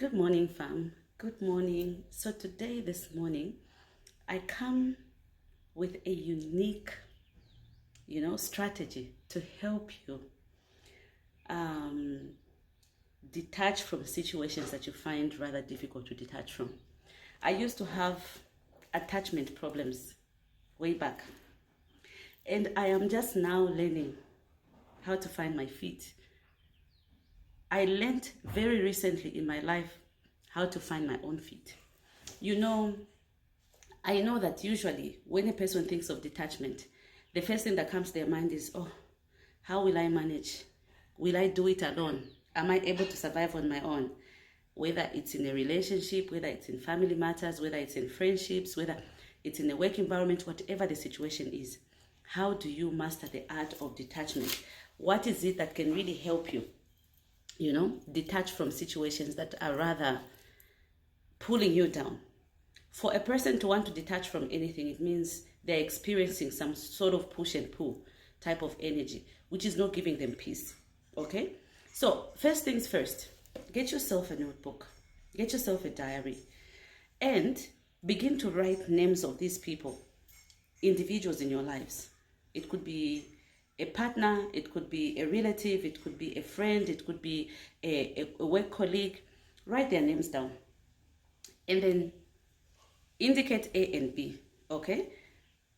Good morning, fam. Good morning. So this morning, I come with a unique, strategy to help you um, detach from situations that you find rather difficult to detach from. I used to have attachment problems way back, and I am just now learning how to find my feet. I learned very recently in my life how to find my own feet. You know, I know that usually when a person thinks of detachment, the first thing that comes to their mind is, oh, how will I manage? Will I do it alone? Am I able to survive on my own? Whether it's in a relationship, whether it's in family matters, whether it's in friendships, whether it's in a work environment, whatever the situation is, how do you master the art of detachment? What is it that can really help you, detach from situations that are rather pulling you down? For a person to want to detach from anything, it means they're experiencing some sort of push and pull type of energy, which is not giving them peace. Okay? So, first things first, get yourself a notebook, get yourself a diary, and begin to write names of these people, individuals in your lives. It could be a partner, it could be a relative, it could be a friend, it could be a work colleague. Write their names down. And then indicate A and B, okay?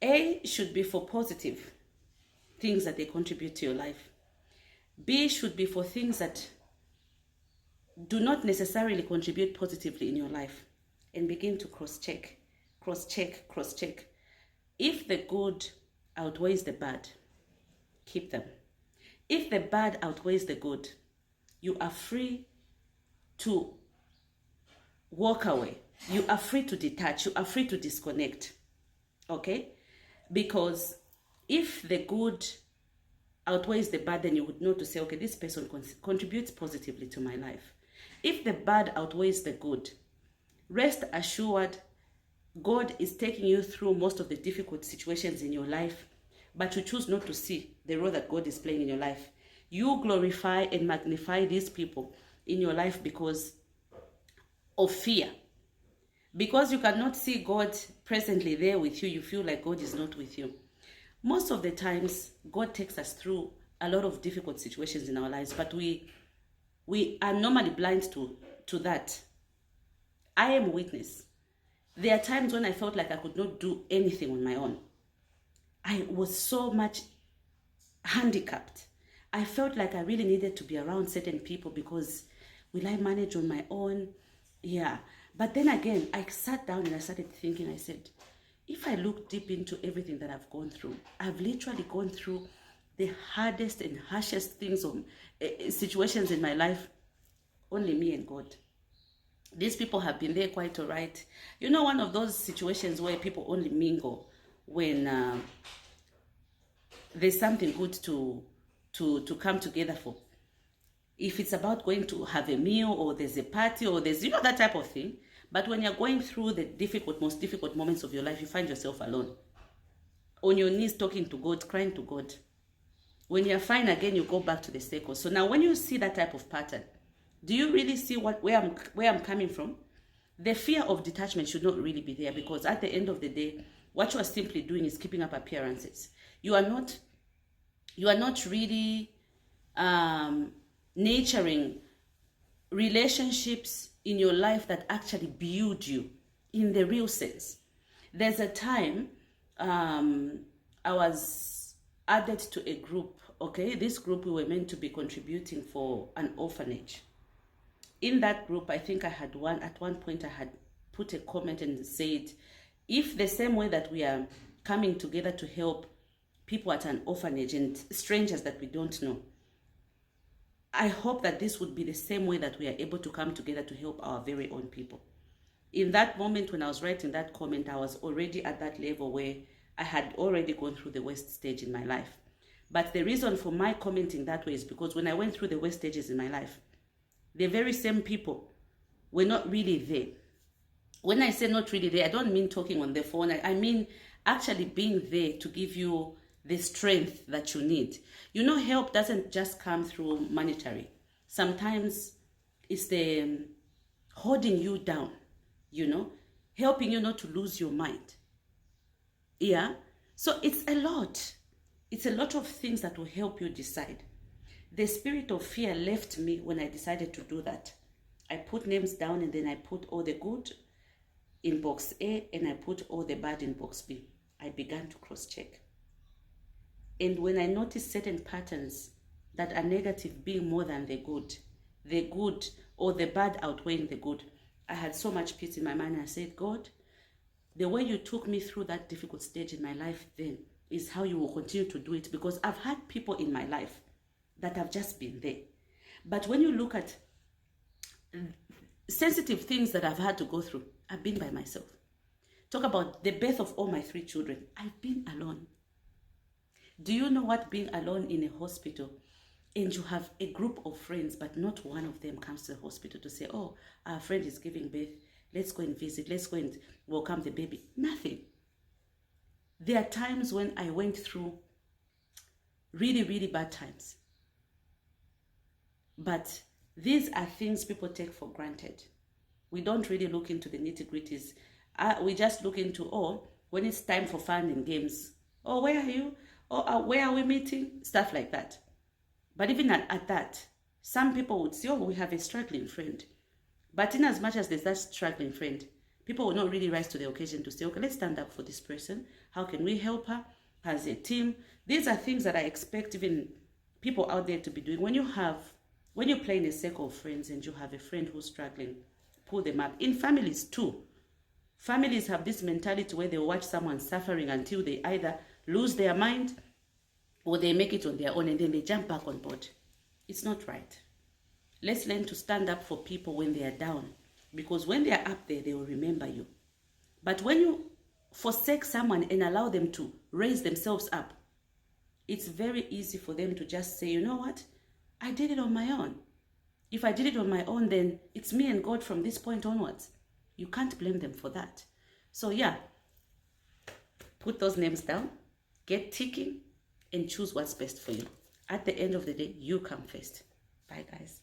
A should be for positive things that they contribute to your life. B should be for things that do not necessarily contribute positively in your life. And begin to cross-check, cross-check, cross-check. If the good outweighs the bad, keep them. If the bad outweighs the good, you are free to walk away. You are free to detach. You are free to disconnect. Okay? Because if the good outweighs the bad, then you would know to say, okay, this person contributes positively to my life. If the bad outweighs the good, rest assured, God is taking you through most of the difficult situations in your life, but you choose not to see the role that God is playing in your life. You glorify and magnify these people in your life because of fear. Because you cannot see God presently there with you, you feel like God is not with you. Most of the times, God takes us through a lot of difficult situations in our lives, but we are normally blind to that. I am a witness. There are times when I felt like I could not do anything on my own. I was so much handicapped. I felt like I really needed to be around certain people because will I manage on my own? Yeah. But then again, I sat down and I started thinking, I said, if I look deep into everything that I've gone through, I've literally gone through the hardest and harshest things of situations in my life, only me and God. These people have been there quite all right. You know, one of those situations where people only mingle when there's something good to come together for. If it's about going to have a meal or there's a party or there's, that type of thing. But when you're going through the most difficult moments of your life, you find yourself alone. On your knees talking to God, crying to God. When you're fine again, you go back to the circle. So now when you see that type of pattern, do you really see where I'm coming from? The fear of detachment should not really be there, because at the end of the day, what you are simply doing is keeping up appearances. You are not really nurturing relationships in your life that actually build you in the real sense. There's a time I was added to a group. Okay, this group, we were meant to be contributing for an orphanage. In that group, I think at one point I had put a comment and said, if the same way that we are coming together to help people at an orphanage and strangers that we don't know, I hope that this would be the same way that we are able to come together to help our very own people. In that moment when I was writing that comment, I was already at that level where I had already gone through the worst stage in my life. But the reason for my commenting that way is because when I went through the worst stages in my life, the very same people were not really there. When I say not really there, I don't mean talking on the phone. I mean actually being there to give you the strength that you need. Help doesn't just come through monetary. Sometimes it's the holding you down, helping you not to lose your mind. Yeah? So it's a lot. It's a lot of things that will help you decide. The spirit of fear left me when I decided to do that. I put names down and then I put all the good in box A and I put all the bad in box B. I began to cross-check. And when I noticed certain patterns that are negative being more than the good or the bad outweighing the good, I had so much peace in my mind. I said, God, the way you took me through that difficult stage in my life then is how you will continue to do it, because I've had people in my life that have just been there. But when you look at sensitive things that I've had to go through, I've been by myself. Talk about the birth of all my 3 children. I've been alone. Do you know what being alone in a hospital, and you have a group of friends, but not one of them comes to the hospital to say, oh, our friend is giving birth. Let's go and visit. Let's go and welcome the baby. Nothing. There are times when I went through really, really bad times. But these are things people take for granted. We don't really look into the nitty-gritties. We just look into, when it's time for fun and games. Oh, where are you? Oh, where are we meeting? Stuff like that. But even at that, some people would say, oh, we have a struggling friend. But in as much as there's that struggling friend, people will not really rise to the occasion to say, okay, let's stand up for this person. How can we help her as a team? These are things that I expect even people out there to be doing. When you play in a circle of friends and you have a friend who's struggling, pull them up. In families too. Families have this mentality where they watch someone suffering until they either lose their mind or they make it on their own and then they jump back on board. It's not right. Let's learn to stand up for people when they are down, because when they are up there, they will remember you. But when you forsake someone and allow them to raise themselves up, it's very easy for them to just say, you know what? I did it on my own. If I did it on my own, then it's me and God from this point onwards. You can't blame them for that. So yeah, put those names down, get ticking, and choose what's best for you. At the end of the day, you come first. Bye, guys.